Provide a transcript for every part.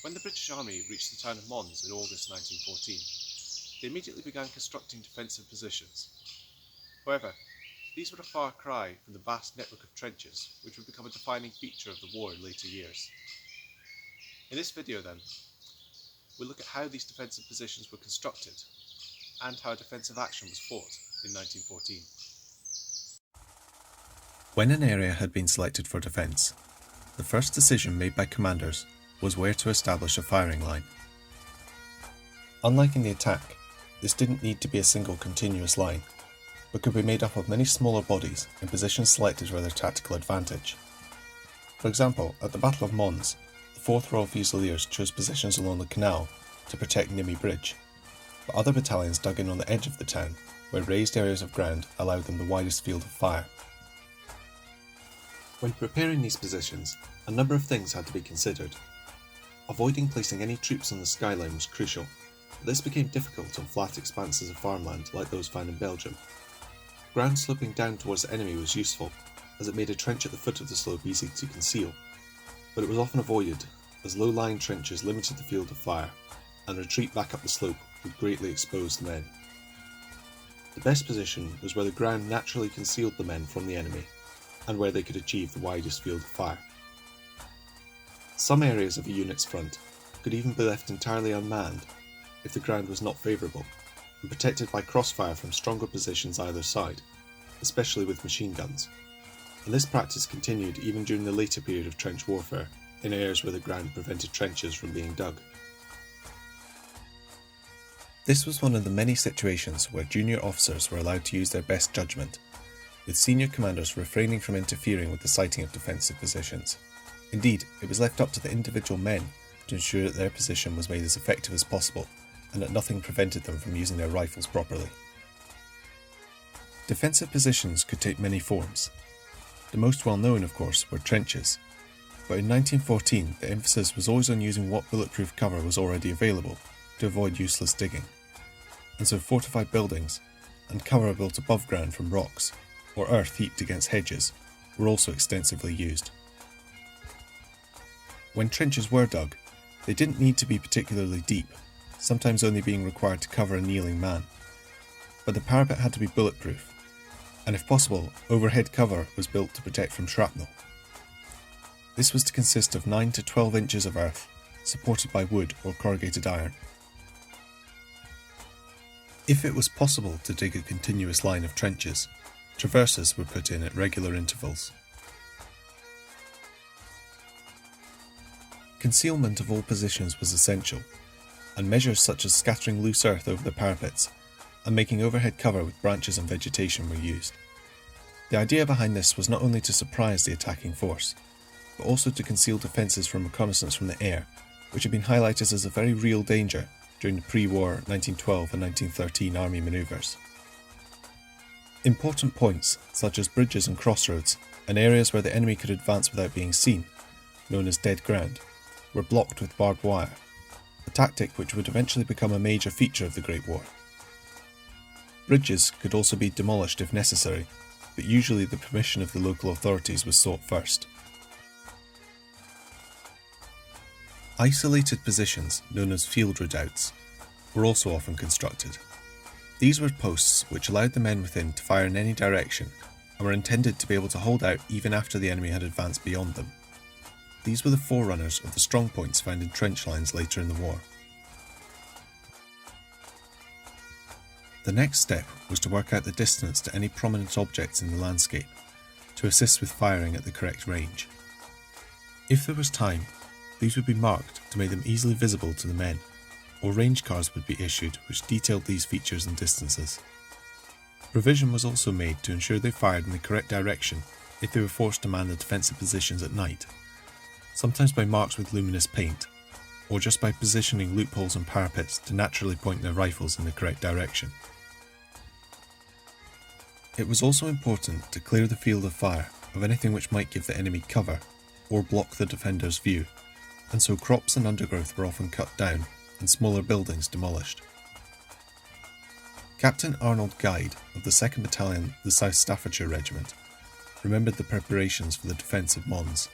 When the British Army reached the town of Mons in August 1914, they immediately began constructing defensive positions. However, these were a far cry from the vast network of trenches which would become a defining feature of the war in later years. In this video then, we'll look at how these defensive positions were constructed and how defensive action was fought in 1914. When an area had been selected for defence, the first decision made by commanders was where to establish a firing line. Unlike in the attack, this didn't need to be a single continuous line, but could be made up of many smaller bodies in positions selected for their tactical advantage. For example, at the Battle of Mons, the 4th Royal Fusiliers chose positions along the canal to protect Nimy Bridge, but other battalions dug in on the edge of the town, where raised areas of ground allowed them the widest field of fire. When preparing these positions, a number of things had to be considered. Avoiding placing any troops on the skyline was crucial, but this became difficult on flat expanses of farmland like those found in Belgium. Ground sloping down towards the enemy was useful, as it made a trench at the foot of the slope easy to conceal, but it was often avoided, as low-lying trenches limited the field of fire, and retreat back up the slope would greatly expose the men. The best position was where the ground naturally concealed the men from the enemy, and where they could achieve the widest field of fire. Some areas of a unit's front could even be left entirely unmanned if the ground was not favourable, and protected by crossfire from stronger positions either side, especially with machine guns, and this practice continued even during the later period of trench warfare in areas where the ground prevented trenches from being dug. This was one of the many situations where junior officers were allowed to use their best judgment, with senior commanders refraining from interfering with the siting of defensive positions. Indeed, it was left up to the individual men to ensure that their position was made as effective as possible and that nothing prevented them from using their rifles properly. Defensive positions could take many forms. The most well known, of course, were trenches, but in 1914 the emphasis was always on using what bulletproof cover was already available to avoid useless digging, and so fortified buildings and cover built above ground from rocks or earth heaped against hedges were also extensively used. When trenches were dug, they didn't need to be particularly deep, sometimes only being required to cover a kneeling man. But the parapet had to be bulletproof, and if possible, overhead cover was built to protect from shrapnel. This was to consist of 9 to 12 inches of earth, supported by wood or corrugated iron. If it was possible to dig a continuous line of trenches, traverses were put in at regular intervals. Concealment of all positions was essential, and measures such as scattering loose earth over the parapets and making overhead cover with branches and vegetation were used. The idea behind this was not only to surprise the attacking force, but also to conceal defences from reconnaissance from the air, which had been highlighted as a very real danger during the pre-war 1912 and 1913 army manoeuvres. Important points, such as bridges and crossroads, and areas where the enemy could advance without being seen, known as dead ground, were blocked with barbed wire, a tactic which would eventually become a major feature of the Great War. Bridges could also be demolished if necessary, but usually the permission of the local authorities was sought first. Isolated positions, known as field redoubts, were also often constructed. These were posts which allowed the men within to fire in any direction and were intended to be able to hold out even after the enemy had advanced beyond them. These were the forerunners of the strong points found in trench lines later in the war. The next step was to work out the distance to any prominent objects in the landscape, to assist with firing at the correct range. If there was time, these would be marked to make them easily visible to the men, or range cards would be issued which detailed these features and distances. Provision was also made to ensure they fired in the correct direction if they were forced to man the defensive positions at night, sometimes by marks with luminous paint, or just by positioning loopholes and parapets to naturally point their rifles in the correct direction. It was also important to clear the field of fire of anything which might give the enemy cover or block the defender's view, and so crops and undergrowth were often cut down and smaller buildings demolished. Captain Arnold Guide of the 2nd Battalion, the South Staffordshire Regiment, remembered the preparations for the defence of Mons.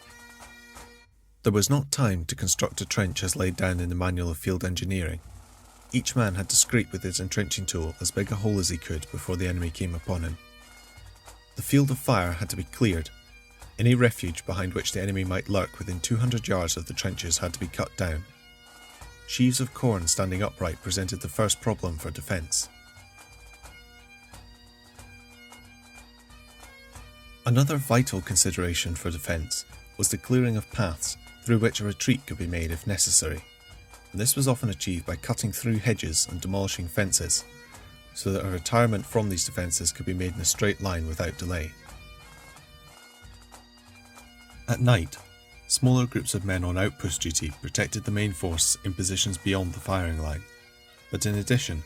There was not time to construct a trench as laid down in the Manual of Field Engineering. Each man had to scrape with his entrenching tool as big a hole as he could before the enemy came upon him. The field of fire had to be cleared. Any refuge behind which the enemy might lurk within 200 yards of the trenches had to be cut down. Sheaves of corn standing upright presented the first problem for defence. Another vital consideration for defence was the clearing of paths through which a retreat could be made if necessary, and this was often achieved by cutting through hedges and demolishing fences, so that a retirement from these defences could be made in a straight line without delay. At night, smaller groups of men on outpost duty protected the main force in positions beyond the firing line, but in addition,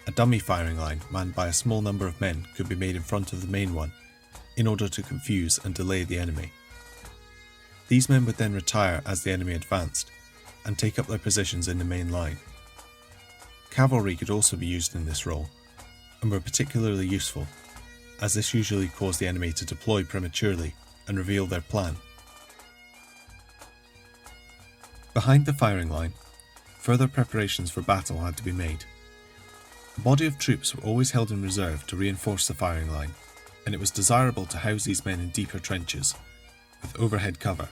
a dummy firing line manned by a small number of men could be made in front of the main one in order to confuse and delay the enemy. These men would then retire as the enemy advanced and take up their positions in the main line. Cavalry could also be used in this role, and were particularly useful, as this usually caused the enemy to deploy prematurely and reveal their plan. Behind the firing line, further preparations for battle had to be made. A body of troops were always held in reserve to reinforce the firing line, and it was desirable to house these men in deeper trenches, with overhead cover,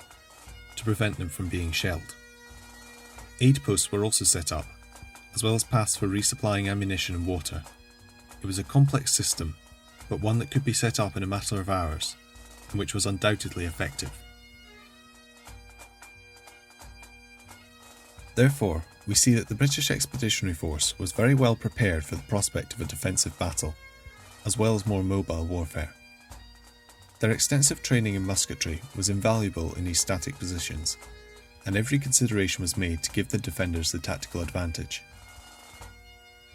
to prevent them from being shelled. Aid posts were also set up, as well as paths for resupplying ammunition and water. It was a complex system, but one that could be set up in a matter of hours, and which was undoubtedly effective. Therefore, we see that the British Expeditionary Force was very well prepared for the prospect of a defensive battle, as well as more mobile warfare. Their extensive training in musketry was invaluable in these static positions, and every consideration was made to give the defenders the tactical advantage.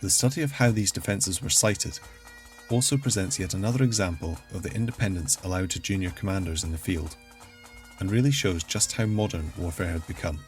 The study of how these defences were sited also presents yet another example of the independence allowed to junior commanders in the field, and really shows just how modern warfare had become.